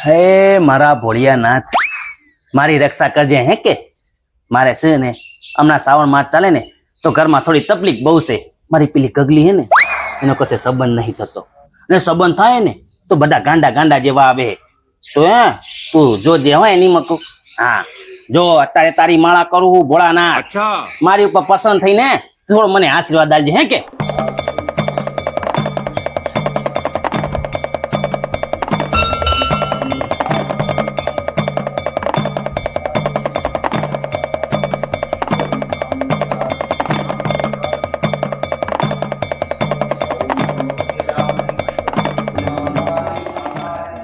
હે મારા ભોળિયાનાથ, મારી રક્ષા કરજે હે કે મારે છે ને હમણાં શ્રાવણ માસ ચાલે ને તો ઘરમાં થોડી તકલીફ બહુ છે. મારી પેલી ગગલી હે ને એનો કશે સંબંધ નહીં થતો, ને સંબંધ થાય ને તો બધા ગાંડા ગાંડા જેવા આવે. તો હે તું જોજે હોય એની મકું. હા જો અત્યારે તારી માળા કરું ભોળાનાથ, મારી ઉપર પસંદ થઈને થોડો મને આશીર્વાદ આપજે હે કે.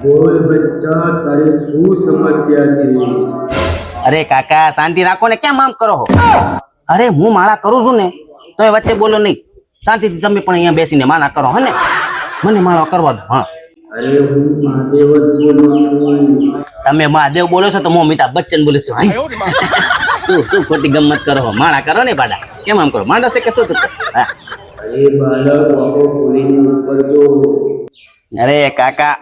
બોલ બચ્ચા, તારી શું સમસ્યા છે? અરે કાકા શાંતિ રાખો ને, કેમ આમ કરો છો? અરે હું માળા કરું છું ને તો એ વચ્ચે બોલો નહીં, શાંતિથી તમે પણ અહીંયા બેસીને માળા કરો હે ને, મને માળા કરવા દો. હા અરે હું મહાદેવ જ બોલું છું. તમે મહાદેવ બોલો છો તો હું અમિતાભ બચ્ચન બોલું છું. શું ખોટી ગમત કરો છો? માળા કરો ને બાડા, કેમ આમ કરો? માંડો છે કે શું થતું? હા અરે બાળક, વાહો ખોલીને ઉપર જો. અરે કાકા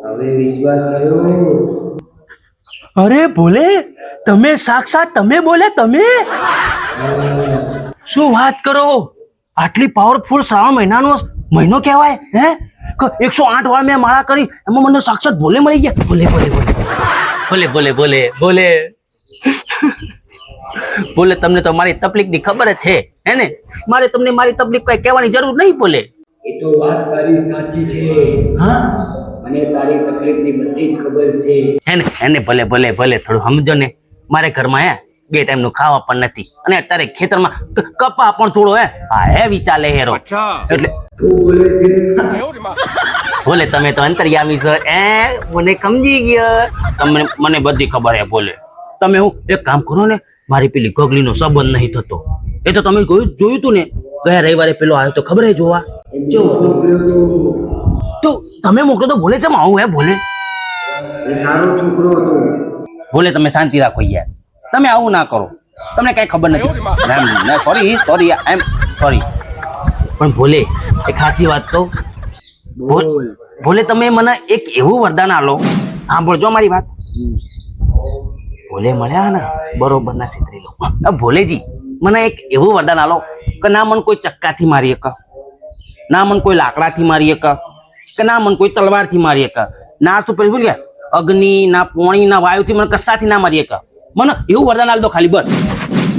હવે વિશ્વાસ થયો? અરે ભોલે, તમે સાક્ષાત તમે બોલે તમે? શું વાત કરો? આટલી પાવરફુલ શ્રાવણ મહિનાનો મહિનો કહેવાય હે? 108 વાર મેં માળા કરી, એમાં મને સાક્ષાત ભોલે મળી ગયા. ભોલે ભોલે ભોલે ભોલે ભોલે ભોલે ભોલે ભોલે, તમને તો મારી તકલીફ ની ખબર જ છે હે ને? મારે તમને મારી તકલીફ કઈ કહેવાની જરૂર નહીં ભોલે. એ તો વાત તારી સાચી છે. હા મને તારી તકલીફની બધી જ ખબર છે. હે ને? એને ભલે ભલે ભલે થોડું સમજો ને, મારે ઘરમાં હે 2 ટાઈમ નું ખાવા પણ નથી, અને અત્યારે ખેતરમાં કપા પણ થોડો હે હા હેવી ચાલે હેરો, એટલે તું બોલે છે? બોલે તમે તો અંતર્યામી છો એ, મને સમજી ગયો. તમને મને બધી ખબર હે બોલે. તમે હું એક કામ કરો ને, મારી પેલી ગગલીનો સંબંધ નહીં થતો, એ તો તમે જોયું તું ને ગયા રવિવારે પેલો આવ્યો તો ખબર હે જોવા. જો મોકલ્યો તો તો તમે મોકલો તો ભોલે છે આવું હે ભોલે? એ સારો છોકરો હતો. ભોલે તમે શાંતિ રાખો યાર, તમે આવું ના કરો, તમને કઈ ખબર નથી. Sorry sorry I am sorry. પણ ભોલે એક સાચી વાત કહું, બોલ. ભોલે તમે મને એક એવું વરદાન આલો, સાંભળજો મારી વાત. ભોલે મળ્યા ને બરોબર ના સિતરી લો. ભોલેજી મને એક એવું વરદાન આલો કે ના મને કોઈ ચક્કાથી મારી શકે, ના મને કોઈ લાકડાથી મારી શકે, કે ના મને કોઈ તલવારથી મારી શકે, ના શું પેલું બોલ ગયા અગ્નિ, ના પાણી, ના વાયુથી મને કશાથી ના મારી શકે. મને એવું વરદાન આલ દો ખાલી, બસ.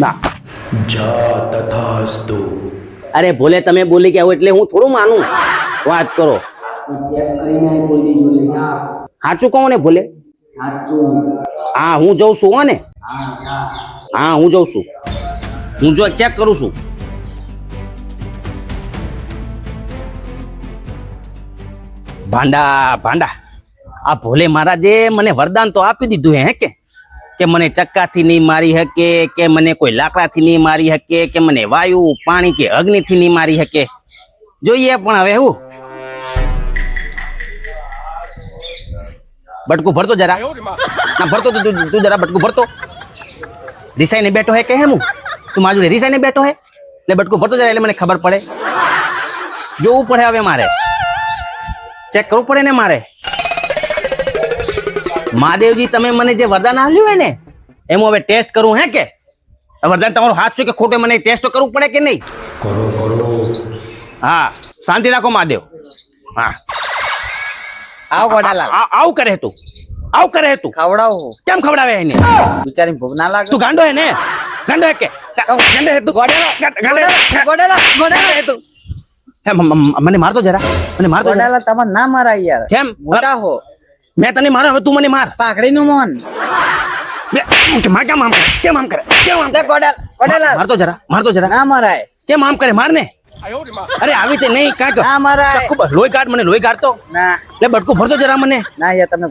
ના જા તથાસ્તુ. અરે ભોલે તમે બોલી ગયા એટલે હું થોડું માનું, વાત કરો. ચેક કરીને આય બોલની જોડે જા. સાચું કહો ને ભોલે? સાચું. હા હું જઉં છું હો ને, હા જા. હા હું જઉં છું, હું જો ચેક કરું છું. ભાંડા ભાંડા, આ ભોલે મહારાજે મને વરદાન તો આપી દીધું હે કે મને ચક્કાથી નહીં મારી શકે, કે મને કોઈ લાકડાથી નહીં મારી શકે, કે મને વાયુ, પાણી કે અગ્નિથી નહીં મારી શકે. જોઈએ પણ હવે હું બટકું ભરતો જરા, ના ભરતો તું જરા બટકું ભરતો. રિસાઈને બેઠો હે કે હે હું? તું માજુ રિસાઈને બેઠો હે એટલે બટકું ભરતો જરા, એટલે મને ખબર પડે. જોવું પડે હવે, મારે ચેક કરવું પડે ને મારે. મહાદેવજી તમે મને જે વરદાન આપ્યું હોય ને એમ હવે ટેસ્ટ કરું હે કે વરદાન તમારો હાથ છે કે ખોટે, મને ટેસ્ટ તો કરવું પડે કે નહીં? હા શાંતિ રાખો મહાદેવ. હા આવ ગોડાલાલ, આવું કરે તું, આવું કરે તું. ખવડાવો. કેમ ખવડાવે એને? બિચારી ભૂખ ના લાગે? તું ગાંડો હે ને? ગાંડો હે કે? ગાંડો હે તું? ગોડાલાલ હે તું? હે મને મારતો જરા, મને મારતો જરા. ગોડાલાલ તમારે ના મારાય યાર. કેમ? મોટા હો. મેં તને માર્યો, હવે તું મને માર. પાઘડી નું મોહન. માર કેમ આમ કરે? કેમ આમ કરે? કેમ આમ કરે? ગોડાલાલ મારતો જરા, મારતો જરા. ના મારાય. કેમ આમ કરે? માર ને. અરે આવી તે નહીં કાંક ના મારાય. લોહી કાઢ, મને લોહી કાઢતો. ના લે બટકું ભરતો જરા મને. ના યાર તમે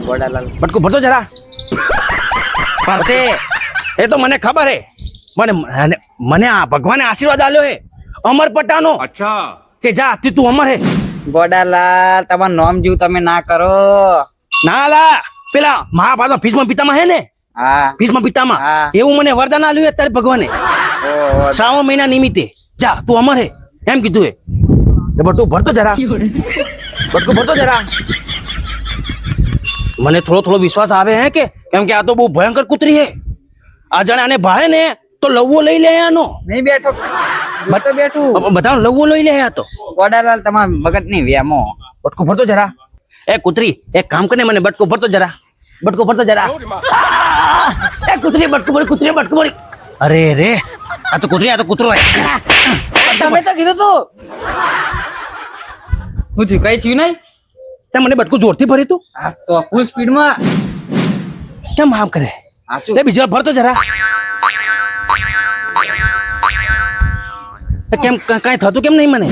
ગોડાલાલ બટકું ભરતો જરા. પરસે એ તો મને ખબર હે, મને આ ભગવાને આશીર્વાદ આલ્યો હે અમર પટાનો. અચ્છા કે જા તી તું અમર હે. ગોડાલાલ તમારું નામ જેવું તમે ના કરો. ના લા પેલા મહાભારત ભીષ્મ પિતામહ હે ને, હા ભીષ્મ પિતામહ હા. એવું મને વરદાન આલ્યું અત્યારે ભગવાને ઓહો. શ્રાવણ મહિના નિમિત્તે. જા તું અમર હે એમ કીધું એ બટકું ભરતો જરા બટકું ભરતો જરા મને થોડો વિશ્વાસ આવે હે કે કેમ કે આ તો બહુ ભયંકર કૂતરી હે આ જાણે આને ભાળે ને તો લવવો લઈ લે આનો નહીં બેઠો તો બેઠું બધા લવવો લઈ લે આ તો ગોડાલાલ તમારા મગજ ની વ્યામો બટકું ભરતો જરા એ કૂતરી એક કામ કરીને મને બટકું ભરતો જરા બટકું ભરતો જરા એ કૂતરી બટકું ભરી કૂતરી બટકું ભરી અરે રે આ તો કૂતરો હે તમે તો કીધું તું હું થયું કઈ થયું નહીં તે મને બટકું જોરથી ભરી તું આજ તો ફૂલ સ્પીડ માં કેમ આમ કરે આચું લે બીજી વાર ભરતો જરા કેમ કાંઈ થતું કેમ નહીં મને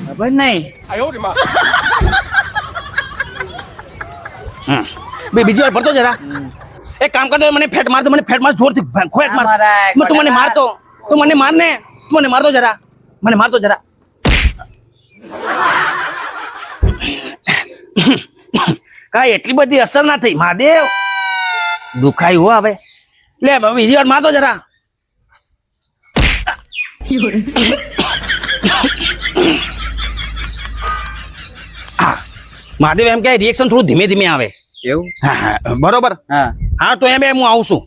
ખબર નહીં બીજી વાર ભરતો જરા એક કામ કરતો મને ફેટ મારતો મને ફેટ માર જોરથી ખોટ માર તું મને મારતો તું મને માર ને તું મને મારતો જરા મને મારતો જરા કાંઈ એટલી બધી અસર ના થઈ મહાદેવ દુખાય હો હવે લે બીજી વાર મારતો જરા મહાદેવ એમ કે રિએક્શન થોડું ધીમે ધીમે આવે એવું હા બરોબર હા હા તો એમ હું આવું છું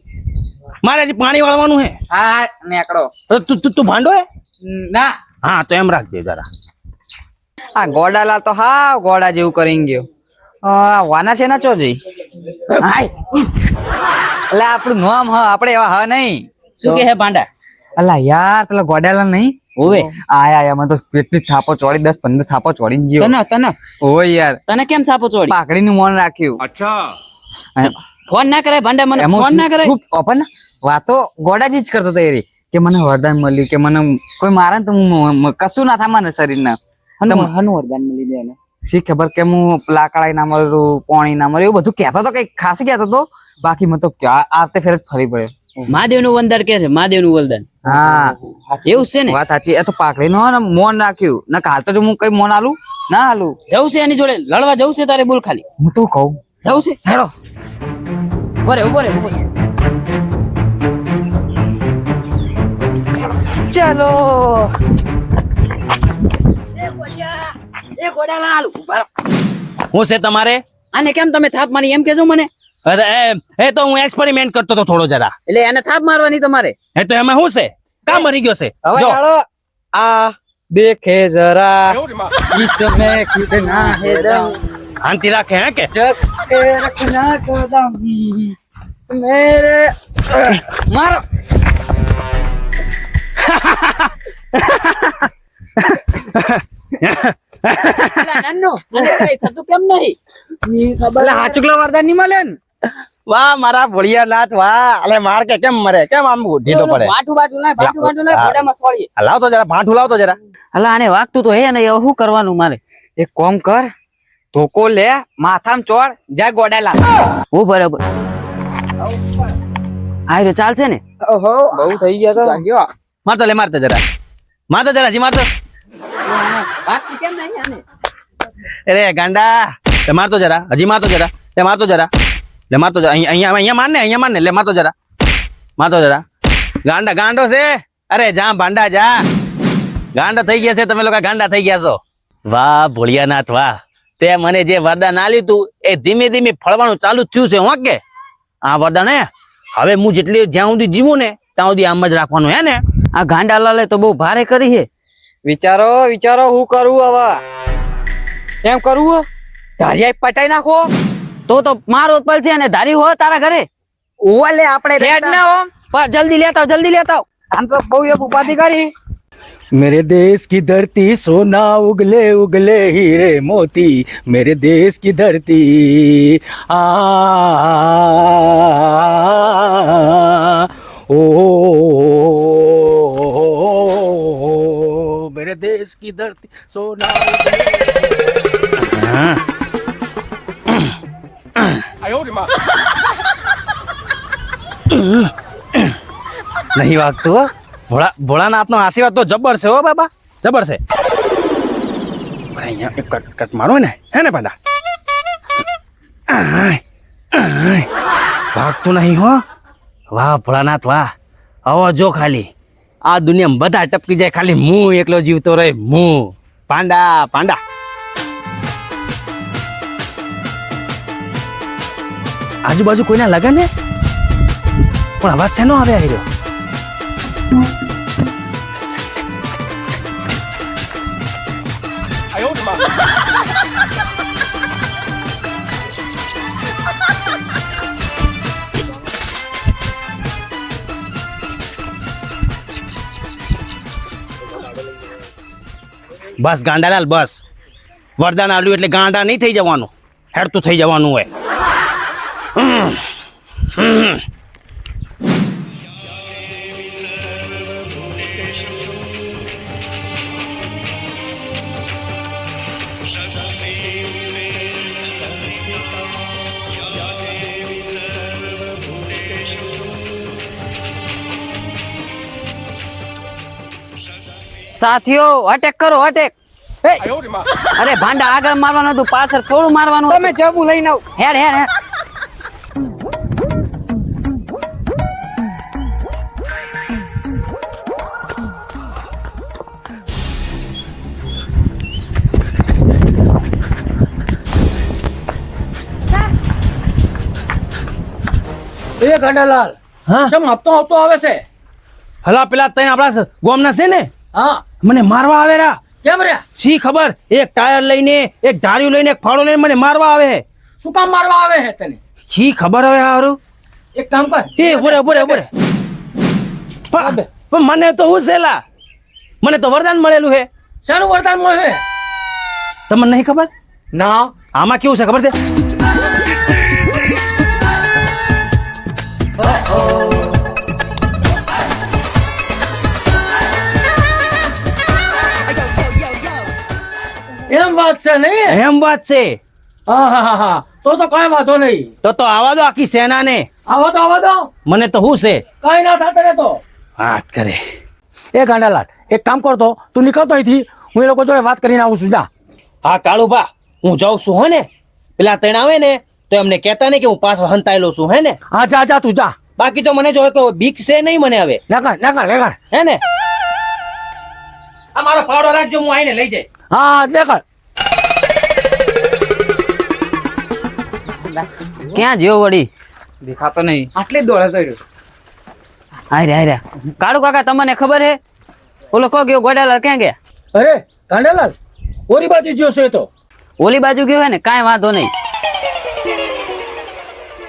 મારે હજી પાણી વાળવાનું હે હા નેકડો તું ભાંડો હે ના હા તો એમ રાખજે જરા આ ગોડાલાલ તો હા ગોડા જેવું કરીને ગયો વાના છે ના ચો જઈ હાય એટલે આપણું નામ હ આપણે એવા હ નહીં શું કે હે ભાંડા અલા યાર પેલા ગોડાલાલ નહીં ઓવે આયા મને તો કેટલી થાપો ચોડી 10-15 થાપો ચોડીને ગયો તને ઓય યાર તને કેમ સાપો ચોડી પાકડીનું મોન રાખ્યું ફોન ના કરે ભાંડા મને ફોન ના કરે ઓપન વાતો ગોડાજી જ કરતો તો એ કે મને વરદાન મળ્યું કે મને કોઈ મારે ને તો કશું ના થાય મને શરીરના હનું વરદાન મળી જાય ને શી ખબર કે હું લાકડાઈ ના મળ્યું પાણી ના મળ્યું એવું બધું કહેતો તો કઈ ખાસું કહેતો તો બાકી મને તો આતે ફેર ફરી પડ્યો મહાદેવ નું વંદન કે છે મહાદેવ નું વરદાન હા એવું છે ને વાત સાચી એ તો પાકડી નો મોન રાખ્યું ના હાલ તો જો હું કઈ મોન આલું ના આલું જવું છે એની જોડે લડવા જવું છે તારે બોલ ખાલી હું તો કહું જવું છે હેડો ઉભો રે ચાલો એ ગોડાલાલ હું છે તમારે આને કેમ તમે થાપ મારી એમ કેજો મને અરે એ તો હું એક્સપેરિમેન્ટ કરતો તો થોડો જરા એટલે એને થાપ મારવાની તમારે એ તો એમાં શું છે કામ મરી ગયો છે હવે જો ચાલો આ દેખે જરા इसमें कितना है दम શાંતિ રાખે હે કે जग के रखना कदम मेरे मारो નાનો કઈ થતું કેમ નહીં એટલે હાચુકલા વરદાન ની મળે ને વાહ મારા ભોળિયા નાથ વાહ અલે માર કે કેમ મરે કેમ આમ ઢીલો પડે બાટું ના ઘોડામાં સોળીએ લાવતો જરા ભાંઠું લાવતો જરા અલા આને વાગતું તો હે ને હવે શું કરવાનું મારે એક કોમ કર ધોકો લે માથામાં ચોડ જા ગોડાલા હું બરાબર આ રે ચાલશે ને ઓહો બહુ થઈ ગયા તો મારતો લે મારતો જરા જી મારતો વાગતું કેમ નહીં આને અરે ગાંડા લે મારતો જરા હજી મારતો જરા લે મારતો જરા લે મારતો જરા અહીંયા માર ને લે મારતો જરા ગાંડો છે અરે જા ભાંડા જા ગાંડા થઈ ગયા છે તમે લોકો ગાંડા થઈ ગયા છો વાહ ભોળિયાનાથ વાહ તે મને જે વરદાન આલ્યું તું એ ધીમે ધીમે ફળવાનું ચાલુ થયું છે હું કે આ વરદાન હે હવે હું જેટલી જ્યાં સુધી જીવું ને ત્યાં સુધી આમ જ રાખવાનું હે ને આ ગાંડાલાલે તો બહુ ભારે કરી છે વિચારો હું કરું હવે એમ કરવું ધારિયા પટાઈ નાખો તો મારો પલ છે અને ધારી હો તારા ઘરે ઓલે આપણે રેડ ના હો પણ જલ્દી લેતા આવ આમ તો બહુ એક ઉપાધિ કરી मेरे देश की धरती सोना उगले उगले हीरे मोती मेरे देश की धरती मेरे देश की धरती सोना નહીં વાગતું હો ભોળાનાથ નો આશીર્વાદ તો જબર છે હો બાબા જબર છે પણ અહીંયા એક કટ મારો ને હે ને પાડા ભાગતું નહીં હો વાહ ભોળાનાથ વાહ આવો જો ખાલી આ દુનિયામાં બધા ટપકી જાય, ખાલી હું એકલો જીવતો રહે. હું પાંડા પાંડા. આજુબાજુ કોઈના લગન ને પણ અવાજ શેનો આવે આ રહ્યો? બસ ગાંડાલાલ બસ. વરદાન આલ્યું એટલે ગાંડા નહીં થઈ જવાનું, હેડતું થઈ જવાનું હોય. સાથીઓ અટેક કરો, અટેક. અરે ભાંડા આગળ મારવાનું હતું, પાછળ થોડું મારવાનું. તમે જબુ લઈને આવ. હેડ હેડ હેડ. એ ગાંડાલાલ, હા ચમ હપ્તો હપ્તો આવે છે? હલા પેલા તઈ આપણા ગોમના છે ને, હા, મને મારવા આવે રા. કેમ રહ્યા? શી ખબર, એક ટાયર લઈને, એક ધાર્યું લઈને, એક ફાળો લઈને મને મારવા આવે. શું કામ મારવા આવે છે તને? શી ખબર હવે હારું. એક કામ કર, એ બોરે બોરે બોરે. પણ મને તો હું છેલા, મને તો વરદાન મળેલું છે. શાનું વરદાન મળે? તમને નહીં ખબર? ના. આમાં કેવું છે ખબર છે? એમ વાત છે નહીં? એમ વાત છે. હા હા હા હા, તો કઈ વાંધો નહીં. તો આવા દો આખી સેનાને. આવા દો. મને તો શું છે? કઈ ના થતા ને તો વાત કરે. એ ગાંડાલાલ, એક કામ કરતો, તું નીકળતો અહીંથી, હું એ લોકો જોડે વાત કરીને આવું છું. જા. હા કાળુભા, હું જાઉં છું હો ને. પેલા તણ આવે ને તો એમને કહેતા ને કે હું પાછો હંતાયેલો છું, હે ને? હા જા જા, તું જા. બાકી તો મને જો કે બીક છે નહીં મને હવે, નાકર. હે ને? આ મારો પાવડો રાખજો, હું આઈને લઈ જાય. હા દેખાડ. ક્યાં જ્યો વળી? દેખાતો નહીં. આટલી દોડે કર્યો. હારે કાળુ કાકા, તમને ખબર હે ઓલો કો ગયો ગોડાલાલ ક્યાં ગયા? અરે ગાંડાલાલ, ઓરી બાજુ જ્યો છે તો. ઓલી બાજુ ગયો હે ને, કાંઈ વાંધો નહીં.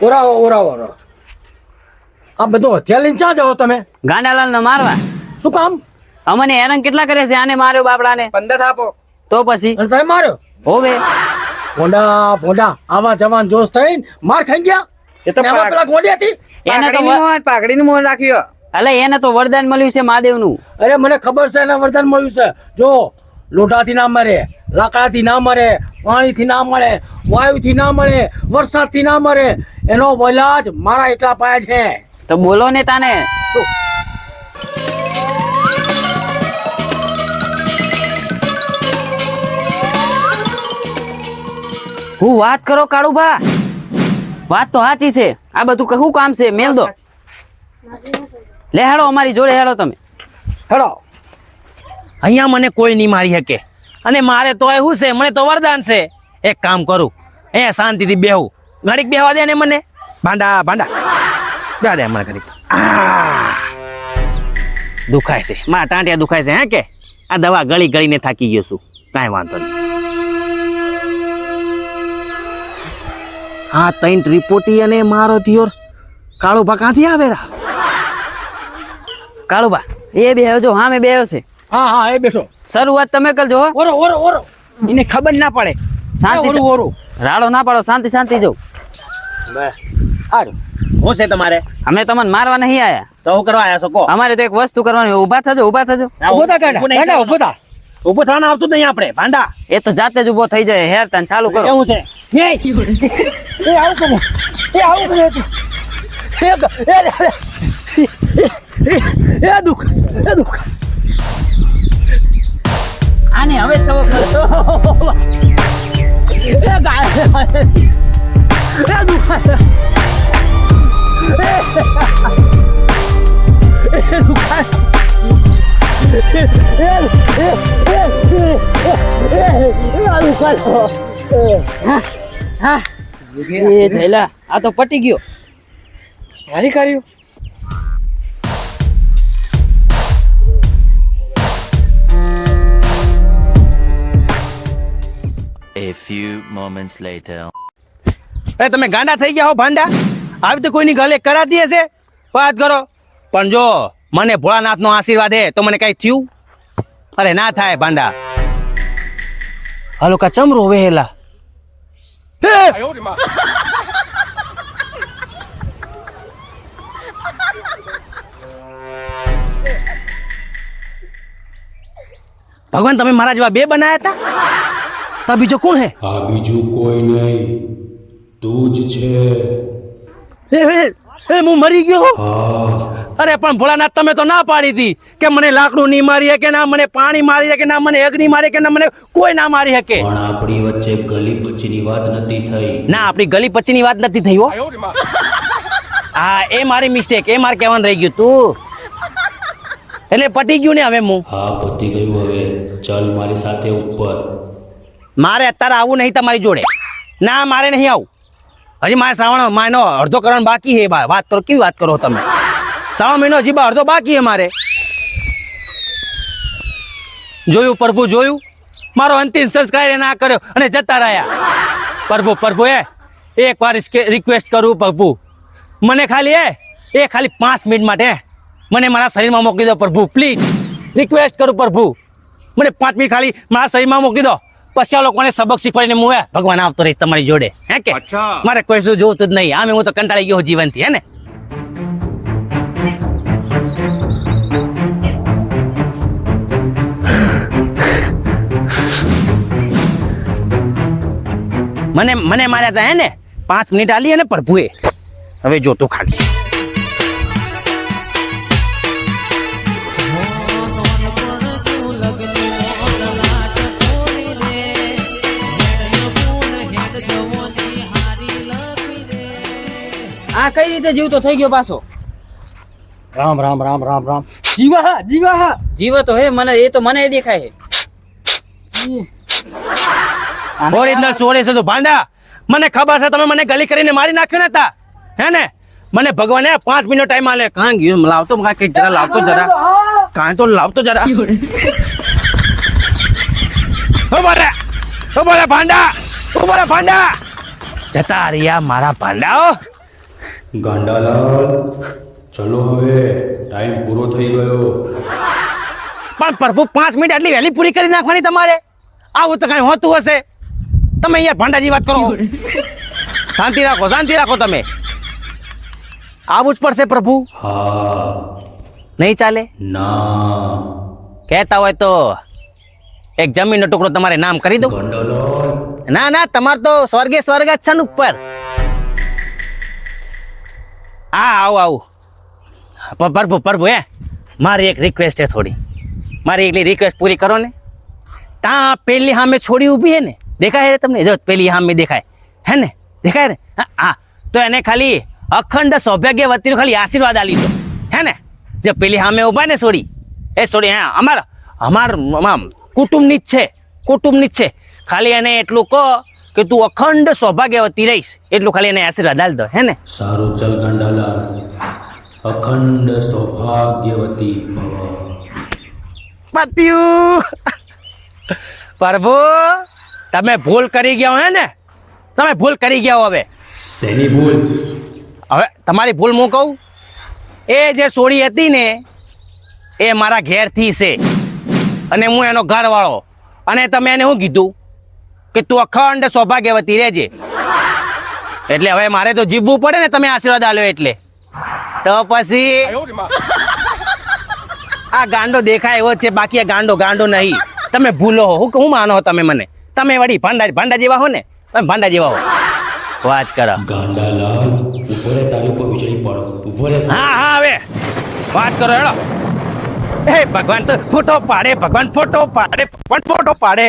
ઓરાવો. આ બધો હથિયાર લઈને ક્યાં જાઓ તમે? ગાંડાલાલ ને મારવા. શું કામ? અમને હેરાન કેટલા કરે છે, આને માર્યો બાપડાને. 15 આપો. તો પછી અને તમે માર્યો? હોવે. ભોંડા આવા જવાન જોશ થઈને માર ખાઈ ગયા. એ તો ને આમાં પેલા ગોંડી હતી. એને તો પાઘડીનું મોં રાખ્યો. અલે એને તો વરદાન મળ્યું છે મહાદેવનું. અરે મને ખબર છે એને વરદાન મળ્યું છે. જો લોટાથી ના મરે, લાકડાથી ના મરે, પાણીથી ના મળે, વાયુથી ના મળે, વરસાદથી ના મરે, એનો વલાજ મારા એટલા પાયા છે. તો બોલો ને તાને. હું વાત કરો કાળુભા, વાત તો સાચી છે. આ બધું શું કામ છે? મેલ દો. લે હેડો, અમારી જોડે હેડો તમે. હેડો. અહીંયા મને કોઈ નહીં મારી શકે, અને મારે તો શું છે, મને તો વરદાન છે. એક કામ કરું, અહીંયા શાંતિથી બેહું. ઘડીક બેહવા દે ને મને. ભાંડા બેહવા દે મને ઘડીક. દુખાય છે, મારા ટાંટિયા દુખાય છે. હે કે આ દવા ગળીને થાકી ગયો છું. કાંઈ વાંધો નહીં. હા, તૈન રિપોર્ટી અને મારો થયો કાળુભા ક્યાંથી આવેલા? કાળુભા એ બે જો હા મેં બે છે. હા એ બેઠો. શરૂઆત તમે કરજો. ઓરો. એને ખબર ના પડે. શાંતિ રાડો ના પાડો, શાંતિ જો. બસ સારું. શું છે તમારે? અમે તમને મારવા નહીં આયા. તો હું કરવા આવ્યા છો કહો? અમારે તો એક વસ્તુ કરવાની. ઊભા થજો. ઊભો થા. ઉભો થવાનું આવતું જ નહીં આપણે. ભાંડા એ તો જાતે જ ઊભો થઈ જાય. હેર તાન ચાલુ કરો. એવું છે. દુખ. આને હવે સબક દુખાય. એ જયલા આ તો પટી ગયો હારી કર્યું A few moments later. અરે તમે ગાંડા થઈ ગયા હો ભાંડા આવી તો કોઈની ગલે કરાતી હશે વાત કરો પણ જો મને ભોળાનાથનો આશીર્વાદ હે તો મને કઈ થયું અરે ના થાય ભાંડા હાલો કા ચમરો વેહેલા ભગવાન તમે મારા જેવા બે બનાયા હતા તો બીજો કોણ હે આ બીજું કોઈ નહીં તું જ છે હું મરી ગયો હા અરે પણ ભોળાનાથ તમે તો ના પાડી હતી કે મને લાકડું નહીં મારી શકે ના મને પાણી મારી શકે ના મને અગ્નિ મારી શકે ના મને કોઈ ના મારી શકે પણ આપણી વચ્ચે ગલી પચીની વાત નથી થઈ ના આપણી ગલી પચીની વાત નથી થઈ હો હા એ મારી મિસ્ટેક એ મારે કહેવાનું રહી ગયું તું એટલે પટી ગયું ને હવે હું હા પતી ગયું હવે ચાલ મારી સાથે ઉપર મારે અત્યારે આવું નહીં તમારી જોડે ના મારે નહીં આવું હજી મારે શ્રાવણ મહિનો અડધો કરવાનો બાકી છે વાત કરો કેવી વાત કરો તમે શ્રાવણ મહિનો હજી અડધો બાકી છે મારે જોયું પ્રભુ જોયું મારો અંતિમ સંસ્કાર એ ના કર્યો અને જતા રહ્યા પ્રભુ એક વાર રિક્વેસ્ટ કરું પ્રભુ મને ખાલી એ ખાલી 5 મિનિટ માટે મને મારા શરીરમાં મોકલી દો પ્રભુ પ્લીઝ રિક્વેસ્ટ કરું પ્રભુ મને 5 મિનિટ ખાલી મારા શરીરમાં મોકલી દો પછી આ લોકોને સબક શીખવાડીને હું ભગવાન આવતો રહીશ તમારી જોડે હે કે મારે કોઈ શું જોતું જ નહીં આમે હું તો કંટાળી ગયો જીવનથી હે ને મને માર્યા હતા હે ને 5 મિનિટ આલી અને પ્રભુએ હવે જોતું ખાલી આ કઈ રીતે જીવતો થઈ ગયો પાછો રામ રામ રામ રામ રામ જીવ તો હે મને એ તો મને દેખાય છે ઓરિજિનલ સોરે છે તો ભાંડા મને ખબર છે તમે મને ગલી કરીને મારી નાખ્યો ને તા હે ને મને ભગવાને 5 મિનિટ ટાઈમ આલે કાં ગયો લાવતો કાંઈક જરા લાવતો જરા કાંઈ તો લાવતો જરા ઉભા ભાંડા જતા રહ્યા મારા ભાંડાઓ ગાંડાલાલ ચલો હવે ટાઈમ પૂરો થઈ ગયો પણ પ્રભુ 5 મિનિટ આટલી વહેલી પૂરી કરી નાખવાની તમારે આવું તો કઈ હોતું હશે તમે યાર ભાંડાજી વાત કરો શાંતિ રાખો તમે આવું જ પડશે પ્રભુ હા નહીં ચાલે ના કહેતા હોય તો એક જમીનનો ટુકડો તમારે નામ કરી દઉં ગાંડાલાલ ના તમાર તો સ્વર્ગ જ છે ને ઉપર હા આવું પ્રભુ મારી એક રિક્વેસ્ટ છે થોડી મારી એકલી રિક્વેસ્ટ પૂરી કરો ને ત્યાં પેલી સામે છોડી ઊભી હે ને દેખાય રે તમને જો પેલી સામે દેખાય હે ને દેખાય રે હા તો એને ખાલી અખંડ સૌભાગ્યવતીનો ખાલી આશીર્વાદ આલી દો હે ને જે પેલી સામે ઊભા ને છોડી એ છોડી હા અમાર કુટુંબની જ છે ખાલી એને એટલું કહો કે તું અખંડ સૌભાગ્યવતી રહીશ એટલું ખાલી એને આશીર્વાદ આલી દો હે ને સારું ચાલ ગાંડાલાલ અખંડ સૌભાગ્યવતી ભવ પત્યું પ્રભુ તમે ભૂલ કરી ગયા હે ને તમે ભૂલ કરી ગયા હવે શેની ભૂલ હવે તમારી ભૂલ હું કહું એ જે સોડી હતી ને એ મારા ઘેરથી છે અને હું એનો ઘરવાળો અને તમે એને શું કીધું કે તું અખંડ સૌભાગ્યવતી રહેજે એટલે હવે મારે તો જીવવું પડે ને તમે આશીર્વાદ આલ્યો એટલે તો પછી આ ગાંડો દેખાય એવો છે બાકી આ ગાંડો નહીં તમે ભૂલો હો હું માનો તમે મને તમે વળી ભાંડા જેવા હો ને તમે ભાંડા જેવા હો વાત કરો ગાંડાલાલ ઉભો રે તારી ઉપર વીજળી પડો ઉભો રે હા હવે વાત કરો હેડો એ ભગવાન તો ફોટો પાડે